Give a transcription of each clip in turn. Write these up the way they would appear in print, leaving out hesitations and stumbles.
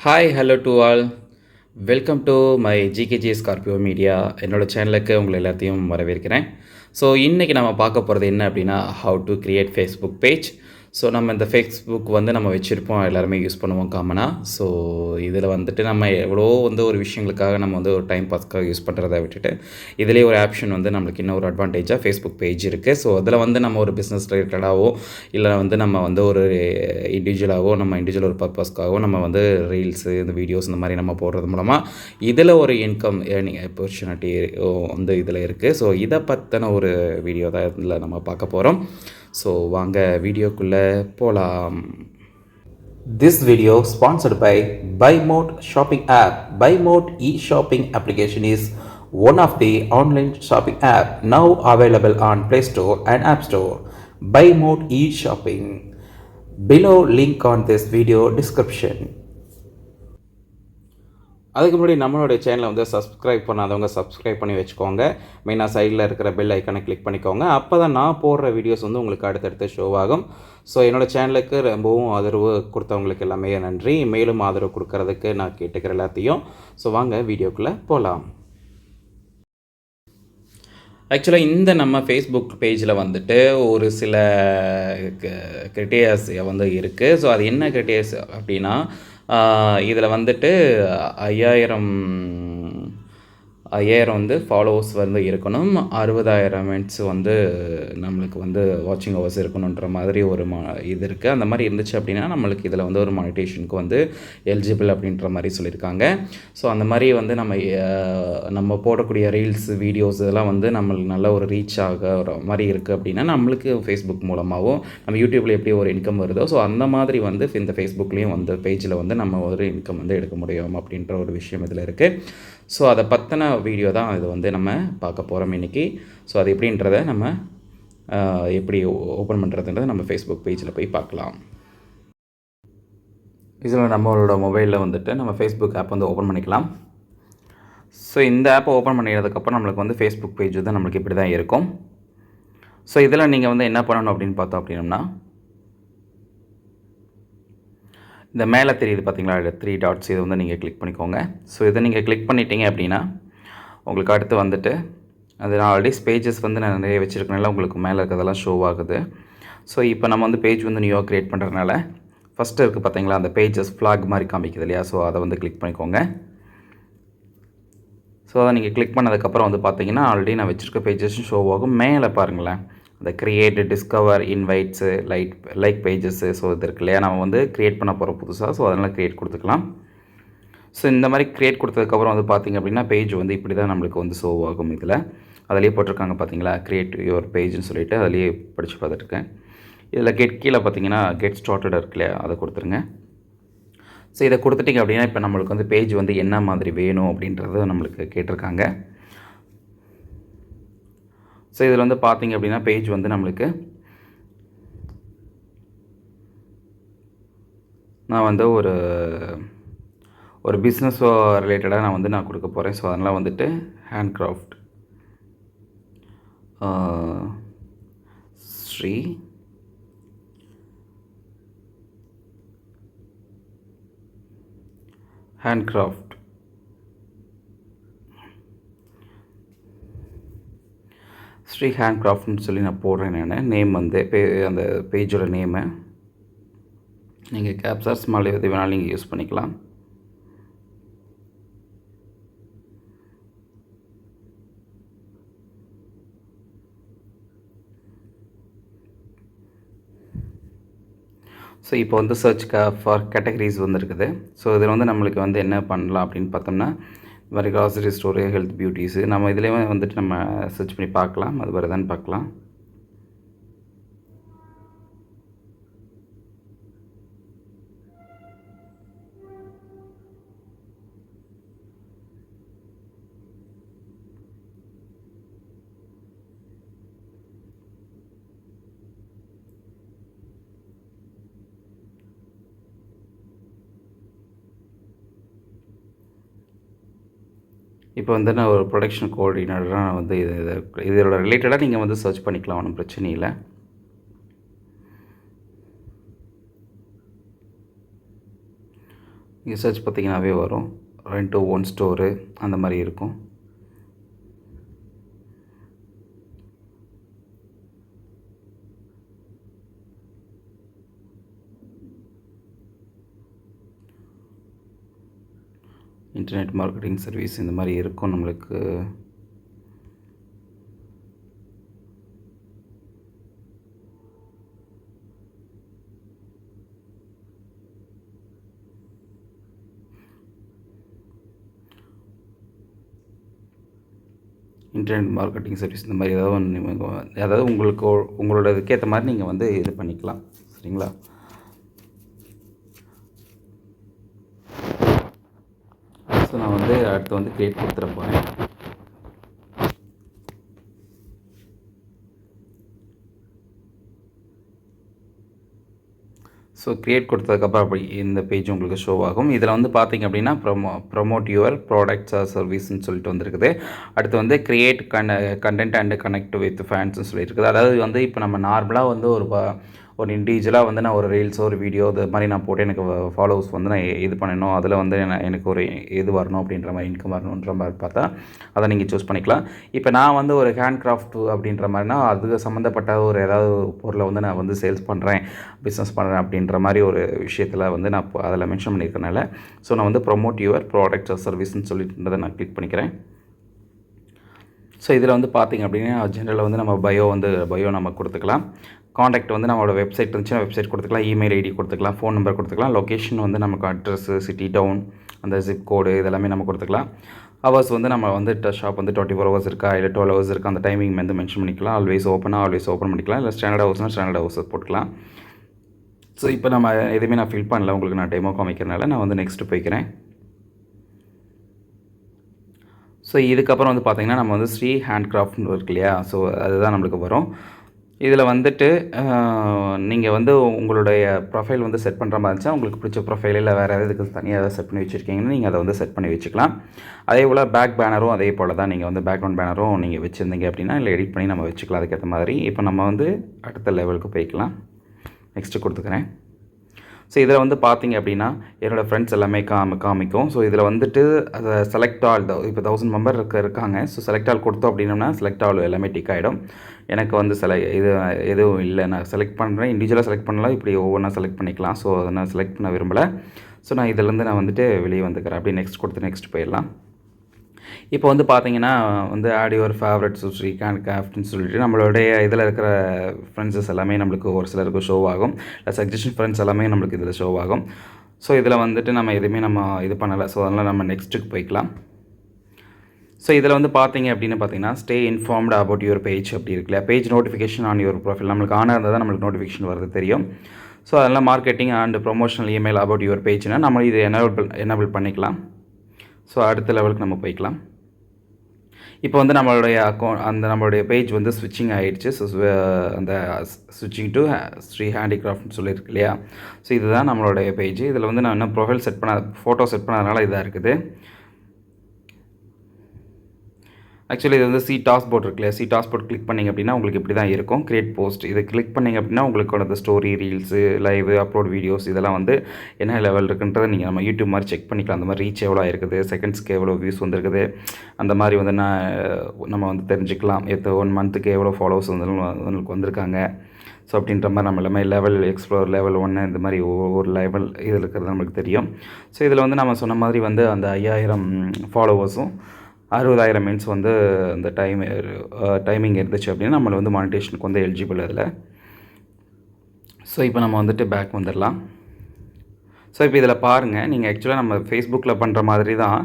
Hi hello to all welcome to my GKG Scorpio media என்னோடய சேனலுக்கு உங்களை எல்லாத்தையும் வரவேற்கிறேன். ஸோ இன்றைக்கி நம்ம பார்க்க போகிறது என்ன அப்படின்னா, how to create Facebook page. So நம்ம இந்த ஃபேஸ்புக் வந்து நம்ம வச்சுருப்போம், எல்லாருமே யூஸ் பண்ணுவோம் காமனாக. ஸோ இதில் வந்துட்டு நம்ம எவ்வளோ வந்து ஒரு விஷயங்களுக்காக நம்ம வந்து ஒரு டைம் பாஸ்க்காக யூஸ் பண்ணுறதை விட்டுட்டு இதிலே ஒரு ஆப்ஷன் வந்து நம்மளுக்கு இன்னும் ஒரு அட்வான்டேஜாக ஃபேஸ்புக் பேஜ் இருக்குது. ஸோ அதில் வந்து நம்ம ஒரு பிஸ்னஸ் ரிலேட்டடாகவோ இல்லை வந்து நம்ம வந்து ஒரு இண்டிவிஜுவலாகவோ நம்ம இண்டிவிஜுவல் ஒரு பர்பஸ்க்காகவோ நம்ம வந்து ரீல்ஸு இந்த வீடியோஸ் இந்த மாதிரி நம்ம போடுறது மூலமாக இதில் ஒரு இன்கம் ஏர்னிங் ஆப்பர்ச்சுனிட்டி வந்து இதில் இருக்குது. ஸோ இதை பற்றின ஒரு வீடியோ தான் இதில் நம்ம பார்க்க போகிறோம். ஸோ வாங்க வீடியோக்குள்ளே போகலாம். This video sponsored by BuyMode shopping app. BuyMode e-shopping application is one of the online shopping app now available on Play Store and App Store. BuyMode e-shopping. Below link on this video description. அதுக்கு முன்னாடி நம்மளுடைய சேனலை வந்து subscribe பண்ணாதவங்க subscribe பண்ணி வச்சுக்கோங்க. மெயினாக சைடில் இருக்கிற பெல் ஐக்கானை கிளிக் பண்ணிக்கோங்க. அப்போ தான் நான் போடுற வீடியோஸ் வந்து உங்களுக்கு அடுத்தடுத்து ஷோ ஆகும். ஸோ என்னோடய சேனலுக்கு ரொம்பவும் ஆதரவு கொடுத்தவங்களுக்கு எல்லாமே நன்றி. மேலும் ஆதரவு கொடுக்கறதுக்கு நான் கேட்டுக்கிற எல்லாத்தையும். ஸோ வாங்க வீடியோக்குள்ளே போகலாம். ஆக்சுவலாக இந்த நம்ம ஃபேஸ்புக் பேஜில் வந்துட்டு ஒரு சில கிரிட்டேரியாஸ் வந்து இருக்குது. ஸோ அது என்ன கிரிட்டேரியாஸ் அப்படின்னா, இதில் வந்துட்டு 5000 வந்து ஃபாலோவர்ஸ் வந்து இருக்கணும். 60,000 மினிட்ஸ் வந்து நம்மளுக்கு வந்து வாட்சிங் ஹவர்ஸ் இருக்கணுன்ற மாதிரி ஒரு இது இருக்குது. அந்த மாதிரி இருந்துச்சு அப்படின்னா நம்மளுக்கு இதில் வந்து ஒரு மானிட்டேஷனுக்கு வந்து எலிஜிபிள் அப்படின்ற மாதிரி சொல்லியிருக்காங்க. ஸோ அந்த மாதிரி வந்து நம்ம போடக்கூடிய ரீல்ஸ் வீடியோஸ் இதெல்லாம் வந்து நம்மளுக்கு நல்ல ஒரு ரீச் ஆகிற மாதிரி இருக்குது அப்படின்னா நம்மளுக்கு ஃபேஸ்புக் மூலமாகவும் நம்ம யூடியூப்பில் எப்படி ஒரு இன்கம் வருதோ ஸோ அந்த மாதிரி வந்து இந்த ஃபேஸ்புக்லேயும் வந்து பேஜில் வந்து நம்ம ஒரு இன்கம் வந்து எடுக்க முடியும் அப்படின்ற ஒரு விஷயம் இதில் இருக்குது. ஸோ அதை பற்றின வீடியோ தான் இது வந்து நம்ம பார்க்க போகிறோம் இன்றைக்கி. ஸோ அது எப்படின்றத நம்ம எப்படி ஓப்பன் பண்ணுறதுன்றதை நம்ம ஃபேஸ்புக் பேஜில் போய் பார்க்கலாம். இதில் நம்மளோட மொபைலில் வந்துட்டு நம்ம ஃபேஸ்புக் ஆப் வந்து ஓப்பன் பண்ணிக்கலாம். ஸோ இந்த ஆப்பை ஓப்பன் பண்ணிடுறதுக்கப்புறம் நம்மளுக்கு வந்து ஃபேஸ்புக் பேஜ் வந்து நம்மளுக்கு இப்படி தான் இருக்கும். ஸோ இதில் நீங்கள் வந்து என்ன பண்ணணும் அப்படின்னு பார்த்தோம் அப்படின்னா, இந்த மேலே தெரியுது பார்த்தீங்களா, 3 டாட்ஸ், இதை வந்து நீங்கள் கிளிக் பண்ணிக்கோங்க. ஸோ இதை நீங்கள் கிளிக் பண்ணிட்டீங்க அப்படின்னா உங்களுக்கு அடுத்து வந்துட்டு அது நான் ஆல்ரெடி பேஜஸ் வந்து நான் நிறைய வச்சுருக்கனால உங்களுக்கு மேலே இருக்கிறதெல்லாம் ஷோ ஆகுது. ஸோ இப்போ நம்ம வந்து பேஜ் வந்து நியூவாக க்ரியேட் பண்ணுறதுனால ஃபஸ்ட்டு இருக்குது பார்த்தீங்களா, அந்த பேஜஸ் ஃப்ளாக் மாதிரி காமிக்குது இல்லையா, ஸோ அதை வந்து கிளிக் பண்ணிக்கோங்க. ஸோ அதை நீங்கள் கிளிக் பண்ணதுக்கப்புறம் வந்து பார்த்தீங்கன்னா ஆல்ரெடி நான் வச்சுருக்க பேஜஸும் ஷோ ஆகும். மேலே பாருங்களேன், இந்த create, discover, invites, like pages, so இது இருக்கு இல்லையா, நம்ம வந்து க்ரியேட் பண்ண போகிறோம் புதுசாக. ஸோ அதனால் க்ரியேட் கொடுத்துக்கலாம். ஸோ இந்த மாதிரி க்ரியேட் கொடுத்ததுக்கப்புறம் வந்து பார்த்திங்க அப்படின்னா பேஜ் வந்து இப்படி தான் நம்மளுக்கு வந்து ஷோ ஆகும். இதில் அதிலே போட்டிருக்காங்க பார்த்தீங்களா, க்ரியேட் யுவர் பேஜ்னு சொல்லிவிட்டு அதிலேயே படித்து பார்த்துட்ருக்கேன். இதில் கீழே பார்த்தீங்கன்னா கெட் ஸ்டார்டட் இருக்கு இல்லையா, அதை கொடுத்துருங்க. ஸோ இதை கொடுத்துட்டிங்க அப்படின்னா இப்போ நம்மளுக்கு வந்து பேஜ் வந்து என்ன மாதிரி வேணும் அப்படின்றத நம்மளுக்கு கேட்டிருக்காங்க. ஸோ இதில் வந்து பார்த்திங்க அப்படின்னா பேஜ் வந்து நம்மளுக்கு நான் வந்து ஒரு பிஸ்னஸ் ரிலேட்டடாக நான் கொடுக்க போகிறேன். ஸோ அதனால் வந்துட்டு ஹேண்ட்கிராஃப்ட் ஸ்ரீ ஹேண்ட்கிராஃப்ட் ஸ்ரீ ஹேண்ட்கிராஃப்ட்னு சொல்லி நான் போடுறேன். நான் நேம் வந்து அந்த பேஜோட நேமு நீங்கள் கேப்சர் ஸ்மால் எது வேணாலும் நீங்கள் யூஸ் பண்ணிக்கலாம். ஸோ இப்போ வந்து சர்ச் ஃபார் கேட்டகரிஸ் வந்து இருக்குது. ஸோ இதில் வந்து நம்மளுக்கு வந்து என்ன பண்ணலாம் அப்படின்னு பார்த்தோம்னா, இது மாதிரி கிராசரி ஸ்டோரு, ஹெல்த், பியூட்டிஸு, நம்ம இதிலேயே வந்துட்டு நம்ம சர்ச் பண்ணி பார்க்கலாம், அது வருதான்னு பார்க்கலாம். இப்போ வந்து நான் ஒரு ப்ரொடக்ஷன் கோஆர்டினேட்டராக நான் வந்து இதோட ரிலேட்டடாக நீங்கள் வந்து சர்ச் பண்ணிக்கலாம், ஒன்றும் பிரச்சனை இல்லை. இங்கே சர்ச் பார்த்திங்கனாவே வரும். ரெண்ட் டு ஓன் ஸ்டோரு அந்த மாதிரி இருக்கும். இன்டர்நெட் மார்க்கெட்டிங் சர்வீஸ் இந்த மாதிரி இருக்கும் நம்மளுக்கு. இன்டர்நெட் மார்க்கெட்டிங் சர்வீஸ் இந்த மாதிரி ஏதாவது ஒன்று, அதாவது உங்களோட இதுக்கேற்ற மாதிரி நீங்கள் வந்து இது பண்ணிக்கலாம். சரிங்களா? ஸோ நான் வந்து அடுத்து வந்து கிரியேட் கொடுத்துட போகிறேன். ஸோ க்ரியேட் கொடுத்ததுக்கப்புறம் அப்படி இந்த பேஜ் உங்களுக்கு ஷோ ஆகும். இதில் வந்து பார்த்திங்க அப்படின்னா ப்ரொமோட் யுவர் ப்ராடக்ட்ஸ் ஆர் சர்வீஸ்ன்னு சொல்லிட்டு வந்துருக்குது. அடுத்து வந்து create content and connect with ஃபேன்ஸ்னு சொல்லியிருக்குது. அதாவது வந்து இப்போ நம்ம நார்மலாக வந்து ஒரு இண்டிவிஜுவலாக வந்து நான் ஒரு ரீல்ஸோ ஒரு வீடியோ இது மாதிரி நான் போட்டு எனக்கு ஃபாலோவர்ஸ் வந்து நான் இது பண்ணணும், அதில் வந்து எனக்கு ஒரு இது வரணும் அப்படின்ற மாதிரி, இன்கம் வரணுன்ற மாதிரி பார்த்தா அதை நீங்கள் சூஸ் பண்ணிக்கலாம். இப்போ நான் வந்து ஒரு ஹேண்ட் கிராஃப்ட் அப்படின்ற மாதிரினா அதுக்கு சம்மந்தப்பட்ட ஒரு ஏதாவது பொருளை வந்து நான் வந்து சேல்ஸ் பண்ணுறேன், பிஸ்னஸ் பண்ணுறேன் அப்படின்ற மாதிரி ஒரு விஷயத்தில் வந்து நான் அதில் மென்ஷன் பண்ணியிருக்கனால ஸோ நான் வந்து ப்ரொமோட் யுவர் ப்ராடக்ட்ஸ் ஆர் சர்வீஸ்ன்னு சொல்லிட்டு நான் கிளிக் பண்ணிக்கிறேன். ஸோ இதில் வந்து பார்த்திங்க அப்படின்னா ஜென்ரலில் வந்து நம்ம பயோ நம்ம கொடுத்துக்கலாம். காண்டாக்ட் வந்து நம்மளோட வெப்சைட் இருந்துச்சுன்னா வெப்சைட் கொடுத்துக்கலாம், இமெயில் ஐடி கொடுத்துக்கலாம், ஃபோன் நம்பர் கொடுத்துக்கலாம். லொக்கேஷன் வந்து நமக்கு அட்ரஸ்ஸு, சிட்டி, டவுன், அந்த ஜிப் கோடு இதெல்லாமே நம்ம கொடுத்துக்கலாம். ஹவர்ஸ் வந்து நம்ம வந்து ஷாப் வந்து 24 ஹவர்ஸ் இருக்கா இல்லை 12 ஹவர்ஸ் இருக்கா அந்த டைமிங் வந்து மென்ஷன் பண்ணிக்கலாம். ஆல்வேஸ் ஓப்பன் பண்ணிக்கலாம். இல்லை ஸ்டாண்டர்ட் ஹவர்ஸ்னால் ஸ்டாண்டர்ட் ஹவர்ஸ் போட்டுக்கலாம். ஸோ இப்போ நம்ம எதுவுமே நான் ஃபில் பண்ணல, உங்களுக்கு நான் டெமோ காமிக்கிறனால நான் வந்து நெக்ஸ்ட்டு போய்க்கிறேன். ஸோ இதுக்கப்புறம் வந்து பார்த்திங்கன்னா நம்ம வந்து ஸ்ரீ ஹேண்ட் கிராஃப்ட்னு இருக்கு இல்லையா, ஸோ அதுதான் நம்மளுக்கு வரும். இதில் வந்துட்டு நீங்கள் வந்து உங்களுடைய ப்ரொஃபைல் வந்து செட் பண்ணுற மாதிரி இருந்துச்சா உங்களுக்கு பிடிச்ச ப்ரொஃபைல் இல்லை வேறு எதுக்கு தனியாக எதாவது செட் பண்ணி வச்சுருக்கீங்கன்னு நீங்கள் அதை வந்து செட் பண்ணி வச்சுக்கலாம். அதே போல் பேக் பேனரும் அதே போல் தான், நீங்கள் வந்து பேக்ரவுண்ட் பேனரும் நீங்கள் வச்சுருந்தீங்க அப்படின்னா இல்லை எடிட் பண்ணி நம்ம வச்சுக்கலாம் அதுக்கேற்ற மாதிரி. இப்போ நம்ம வந்து அடுத்த லெவலுக்கு போய்க்கலாம். நெக்ஸ்ட்டு கொடுத்துக்கிறேன். ஸோ இதில் வந்து பார்த்திங்க அப்படின்னா என்னோடய ஃப்ரெண்ட்ஸ் எல்லாமே காமிக்கும். ஸோ இதில் வந்துட்டு அதை செலக்ட் ஆல் இப்போ 1000 மெம்பர் இருக்காங்க. ஸோ செலக்ட் ஆல் கொடுத்தோம் அப்படின்னோம்னா செலக்ட் ஆல் எல்லாமே டிக் ஆகிடும். எனக்கு வந்து இது எதுவும் இல்லை, நான் செலக்ட் பண்ணுறேன், இண்டிவிஜுவலாக செலக்ட் பண்ணலாம், இப்படி ஒவ்வொன்றா செலக்ட் பண்ணிக்கலாம். ஸோ அதை நான் செலக்ட் பண்ண விரும்பலை. ஸோ நான் இதிலேருந்து நான் வந்துட்டு வெளியே வந்துக்கிறேன். அப்படியே நெக்ஸ்ட் கொடுத்து நெக்ஸ்ட் போயிடலாம். இப்போ வந்து பார்த்திங்கன்னா வந்து add your favourite Shri hand கிராஃப்ட்னு சொல்லிட்டு நம்மளுடைய இதில் இருக்கிற ஃப்ரெண்ட்ஸஸ் எல்லாமே நம்மளுக்கு ஒரு சிலருக்கு ஷோ ஆகும். இல்லை சஜஷன் ஃப்ரெண்ட்ஸ் எல்லாமே நம்மளுக்கு இதில் ஷோ ஆகும். ஸோ இதில் வந்துட்டு நம்ம எதுவுமே நம்ம இது பண்ணலை. ஸோ அதனால் நம்ம நெக்ஸ்ட்டுக்கு போய்க்கலாம். ஸோ இதில் வந்து பார்த்திங்க அப்படின்னு பார்த்தீங்கன்னா stay informed about your page அப்படி இருக்குல்ல, page notification on your profile நம்மளுக்கு ஆனாக இருந்தால் தான் நம்மளுக்கு நோட்டிஃபிகேஷன் வருது தெரியும். ஸோ அதெல்லாம் marketing and promotional email about your பேஜ்னால் நம்ம இது எனேபிள் பண்ணிக்கலாம். ஸோ அடுத்த லெவலுக்கு நம்ம போய்க்கலாம். இப்போ வந்து நம்மளுடைய பேஜ் வந்து ஸ்விட்சிங் ஆகிடுச்சு. ஸோ அந்த ஸ்விட்சிங் டு ஸ்ரீ ஹேண்டிகிராஃப்ட்னு சொல்லியிருக்கு இல்லையா. ஸோ இதுதான் நம்மளுடைய பேஜ். இதில் வந்து நான் இன்னும் ப்ரொஃபைல் ஃபோட்டோ செட் பண்ணதுனால இதாக இருக்குது. ஆக்சுவலி இது வந்து டாஸ்க் இருக்கு இல்லையா, டாஸ்க் கிளிக் பண்ணிங்க அப்படின்னா உங்களுக்கு இப்படி தான் இருக்கும். கிரியேட் போஸ்ட் இதை கிளிக் பண்ணிங்க அப்படின்னா உங்களுக்கு அந்த story, reels, live, upload videos இதெல்லாம் வந்து என்ன லெவல் இருக்குன்றதை நீங்கள் நம்ம யூடியூப் மாதிரி செக் பண்ணிக்கலாம். அந்த மாதிரி ரீச் எவ்வளோ இருக்குது, செகண்ட்ஸ்க்கு எவ்வளோ வியூஸ் வந்துருக்குது, அந்த மாதிரி வந்து நம்ம வந்து தெரிஞ்சுக்கலாம். 1 மந்த்துக்கு எவ்வளோ ஃபாலோவர்ஸ் உங்களுக்கு வந்திருக்காங்க. ஸோ அப்படின்ற மாதிரி நம்ம எல்லாமே லெவல் எக்ஸ்ப்ளோர், லெவல் 1 இந்த மாதிரி ஒவ்வொரு லெவல் இதில் இருக்கிறது நம்மளுக்கு தெரியும். ஸோ இதில் வந்து நம்ம சொன்ன மாதிரி வந்து அந்த 5000 ஃபாலோவர்ஸும் 60,000 மீன்ஸ் வந்து அந்த டைமிங் இருந்துச்சு அப்படின்னா நம்மளை வந்து மானிட்டேஷனுக்கு வந்து எலிஜிபிள் அதில். ஸோ இப்போ நம்ம வந்துட்டு பேக் வந்துடலாம். ஸோ இப்போ இதில் பாருங்கள், நீங்கள் ஆக்சுவலாக நம்ம ஃபேஸ்புக்கில் பண்ணுற மாதிரி தான்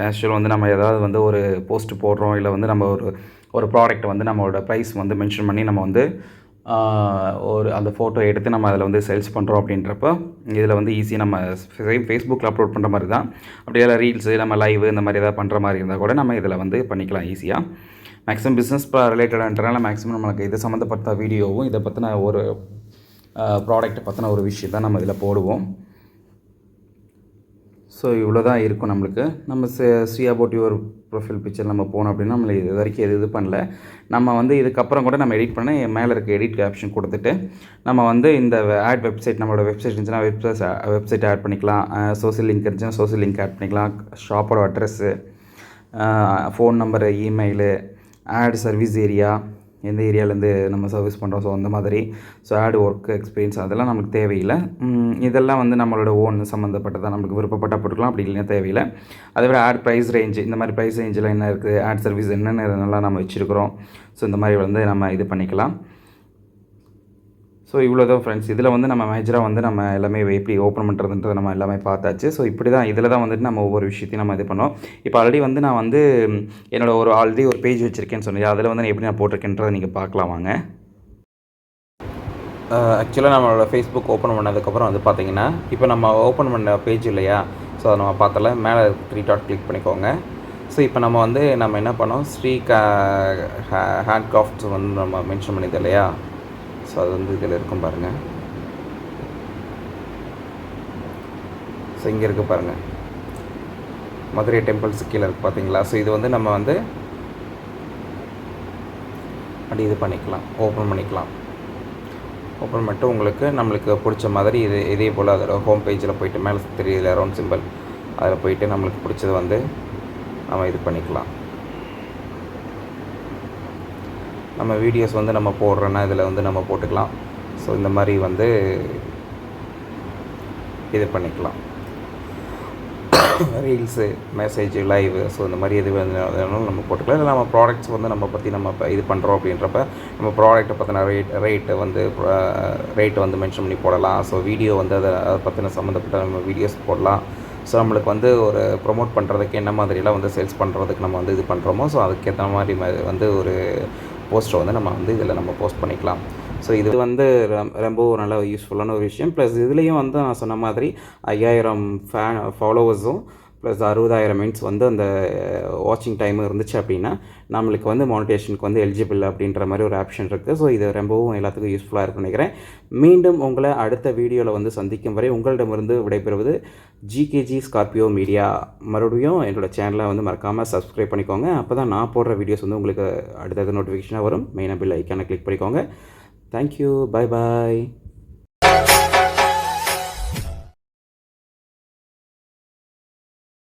ஆக்சுவல் வந்து நம்ம ஏதாவது வந்து ஒரு போஸ்ட் போடுறோம், இல்லை வந்து நம்ம ஒரு ப்ராடக்ட் வந்து நம்மளோட ப்ரைஸ் வந்து மென்ஷன் பண்ணி நம்ம வந்து அந்த ஃபோட்டோ எடுத்து நம்ம அதில் வந்து சேல்ஸ் பண்ணுறோம் அப்படின்றப்போ இதில் வந்து ஈஸியாக நம்ம ஃபேஸ்புக்கில் அப்லோட் பண்ணுற மாதிரி தான். அப்படியே ரீல்ஸு, நம்ம லைவ் இந்த மாதிரி ஏதாவது பண்ணுற மாதிரி இருந்தால் கூட நம்ம இதில் வந்து பண்ணிக்கலாம் ஈஸியாக. மேக்ஸிமம் பிஸ்னஸ் ரிலேட்டடான்றனால மேக்ஸிமம் நம்மளுக்கு இது சம்மந்தப்பட்ட வீடியோவும் இதை பற்றின ஒரு ப்ராடக்ட்டை பற்றின ஒரு விஷயம் தான் நம்ம இதில் போடுவோம். ஸோ இவ்வளோ தான் இருக்கும் நம்மளுக்கு. நம்ம Sri about your profile picture நம்ம போனோம் அப்படின்னா நம்மளை இது வரைக்கும் இது பண்ணல. நம்ம வந்து இதுக்கப்புறம் கூட நம்ம எடிட் பண்ண மேலே இருக்க எடிட் ஆப்ஷன் கொடுத்துட்டு நம்ம வந்து இந்த ஆட் வெப்சைட், நம்மளோட வெப்சைட் இருந்துச்சுன்னா வெப்சைட் ஆட் பண்ணிக்கலாம். சோஷியல் லிங்க் இருந்துச்சுன்னா சோஷியல் லிங்க் ஆட் பண்ணிக்கலாம். ஷாப்போட address, phone number, email, add service area, எந்த ஏரியாவிலேருந்து நம்ம சர்வீஸ் பண்ணுறோம், ஸோ அந்த மாதிரி. ஸோ ஆட் ஒர்க் எக்ஸ்பீரியன்ஸ் அதெல்லாம் நமக்கு தேவையில்லை. இதெல்லாம் வந்து நம்மளோட ஓன் சம்மந்தப்பட்டதான். நம்மளுக்கு விருப்பப்பட்டால் போட்டுக்கலாம், அப்படி இல்லைன்னா தேவையில்லை. அதை விட ஆட் ப்ரைஸ் ரேஞ்சு, இந்த மாதிரி ப்ரைஸ் ரேஞ்சில் என்ன இருக்குது, ஆட் சர்வீஸ் என்னென்ன இதெல்லாம் நம்ம வச்சுருக்கிறோம். ஸோ இந்த மாதிரி வந்து நம்ம இது பண்ணிக்கலாம். ஸோ இவ்வளோ தான் ஃப்ரெண்ட்ஸ். இதில் வந்து நம்ம மேஜராக வந்து நம்ம எல்லாமே எப்படி ஓப்பன் பண்ணுறதுன்றதை நம்ம எல்லாமே பார்த்தாச்சு. ஸோ இப்படி தான் இதில் தான் வந்துட்டு நம்ம ஒவ்வொரு விஷயத்தையும் நம்ம இது பண்ணோம். இப்போ ஆல்ரெடி வந்து நான் வந்து என்னோட ஆல்ரெடி ஒரு பேஜ் வச்சுருக்கேன்னு சொன்னேன். அதில் வந்து நான் எப்படி நான் போட்டிருக்கேன்றதை நீங்கள் பார்க்கலாம் வாங்க. ஆக்சுவலாக நம்மளோட ஃபேஸ்புக் ஓப்பன் பண்ணதுக்கப்புறம் வந்து பார்த்தீங்கன்னா, இப்போ நம்ம ஓப்பன் பண்ண பேஜ் இல்லையா, ஸோ அதை நம்ம பார்த்தல மேலே 3 டாட் கிளிக் பண்ணிக்கோங்க. ஸோ இப்போ நம்ம வந்து நம்ம என்ன பண்ணோம், ஸ்ரீ ஹேண்ட் கிராஃப்ட்ஸ் வந்து நம்ம மென்ஷன் பண்ணிது இல்லையா, ஸோ அது வந்து இதில் இருக்கும் பாருங்கள். ஸோ இங்கே இருக்குது பாருங்கள், மதுரை டெம்பிள்ஸ் கீழே இருக்குது பார்த்தீங்களா. ஸோ இது வந்து நம்ம வந்து அப்படி இது பண்ணிக்கலாம், ஓப்பன் பண்ணிக்கலாம். ஓப்பன் பண்ணிட்டு நம்மளுக்கு பிடிச்ச மாதிரி இதே போல் அதில் ஹோம் பேஜில் போய்ட்டு மேலே தெரியல ரவுண்ட் சிம்பிள், அதில் போய்ட்டு நம்மளுக்கு பிடிச்சது வந்து நம்ம இது பண்ணிக்கலாம். நம்ம வீடியோஸ் வந்து நம்ம போடுறோன்னா இதில் வந்து நம்ம போட்டுக்கலாம். ஸோ இந்த மாதிரி வந்து இது பண்ணிக்கலாம். ரீல்ஸு, மெசேஜ், லைவ், ஸோ இந்த மாதிரி எது வேணாலும் நம்ம போட்டுக்கலாம். இல்லை நம்ம ப்ராடக்ட்ஸ் வந்து நம்ம பற்றி நம்ம இது பண்ணுறோம் அப்படின்றப்ப நம்ம ப்ராடக்ட்டை பற்றின ரேட்டு வந்து மென்ஷன் பண்ணி போடலாம். ஸோ வீடியோ வந்து அதை பற்றின சம்மந்தப்பட்ட நம்ம வீடியோஸ் போடலாம். ஸோ நம்மளுக்கு வந்து ஒரு ப்ரொமோட் பண்ணுறதுக்கு என்ன மாதிரிலாம் வந்து சேல்ஸ் பண்ணுறதுக்கு நம்ம வந்து இது பண்ணுறோமோ, ஸோ அதுக்கேற்ற மாதிரி வந்து ஒரு போஸ்ட்டை வந்து நம்ம வந்து இதில் நம்ம போஸ்ட் பண்ணிக்கலாம். ஸோ இது வந்து ரொம்ப நல்ல யூஸ்ஃபுல்லான ஒரு விஷயம். ப்ளஸ் இதுலேயும் வந்து நான் சொன்ன மாதிரி 5000 ஃபாலோவர்ஸும் ப்ளஸ் 60,000 மினிட்ஸ் வந்து அந்த வாட்சிங் டைம் இருந்துச்சு அப்படின்னா நம்மளுக்கு வந்து மானிட்டேஷனுக்கு வந்து எலிஜிபிள் அப்படின்ற மாதிரி ஒரு ஆப்ஷன் இருக்குது. ஸோ இது ரொம்பவும் எல்லாத்துக்கும் யூஸ்ஃபுல்லாக இருக்குன்னு நினைக்கிறேன். மீண்டும் உங்களை அடுத்த வீடியோவில் வந்து சந்திக்கும் வரை உங்களிடமிருந்து விடைபெறுவது ஜிகேஜி ஸ்கார்பியோ மீடியா. மறுபடியும் என்னோடய சேனலை வந்து மறக்காமல் சப்ஸ்கிரைப் பண்ணிக்கோங்க. அப்போ தான் நான் போடுற வீடியோஸ் வந்து உங்களுக்கு அடுத்தது நோட்டிஃபிகேஷனாக வரும். மெயினாக பில் ஐக்கானை கிளிக் பண்ணிக்கோங்க. Thank you, bye bye.